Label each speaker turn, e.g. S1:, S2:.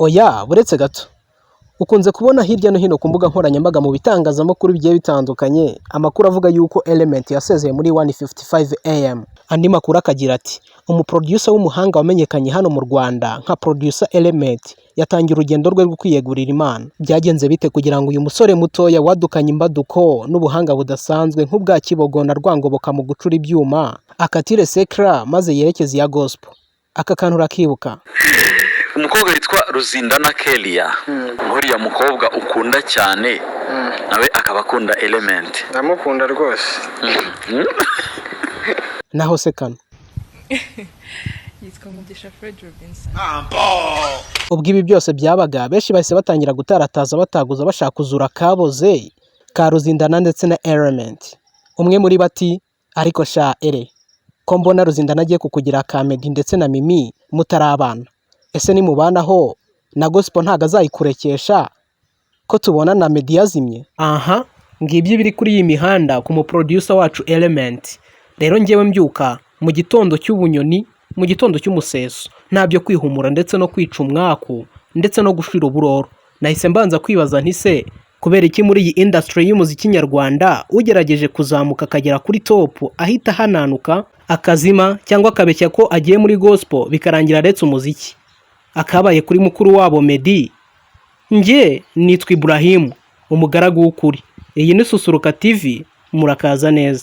S1: Oya buretse gato, ukunze kubona hirya no hino ku mbuga nkoranyambaga mu bitangazamakuru bigiye bitandukanye amakuru avuga yuko Element yasezeye muri 1:55 am. Andi makuru akagira ati umuproducer w'umuhanga wamenyekanye hano mu Rwanda nka producer Element yatangiye urugendo rwe rwo kwiyegurira Imana. Byagenze bite kugira ngo uyu musore mutoya wadukanye imbaduko n'ubuhanga budasanzwe nk'ubwa Kibogo na Rwangoboka mu gucura ibyuma akatire sekra maze yerekeza ya gospel? Aka kantu urakibuka?
S2: Umukobwa witwa Ruzindana Kelia, nkuriya mukobwa ukunda cyane, nawe akaba akunda Element.
S3: Ndamukunda rwose.
S1: Naho se kano
S4: yitwa Mugisha Fred Robinson.
S1: ubwo ibi byose byabaga benshi bahise batangira gutarataza bataguza bashaka kuzura kaboze ka Ruzindana ndetse na Element. Umwe muri bati ariko sha ko mbona Ruzindana agiye kukugira Kamedi ndetse na Mimi mutarabana, ese nimubanaho na gospel ntago azayikurekesha ko tubona na Meddy yazimye? Aha ngibyo biri kuri iyi mihanda ku mu producer wacu Element. Rero njyewe mbyuka mu gitondo cy'ubunyoni, mu gitondo cy'umuseso, ntabyo kwihumura ndetse no kwica umwaku ndetse no gushira uburoro. Nahise mbanza kwibaza nti se kubera iki muri iyi industry y'umuziki nyarwanda ugerageje kuzamuka akagera kuri top ahita hananuka akazima cyangwa akabeshya ko agiye muri gospel bikarangira aretse umuziki akabaye kuri mukuru wabo Meddy? Nge nitwa Ibrahim, umugaragu w'ukuri. Iyi ni Susuruka TV, murakaza neza.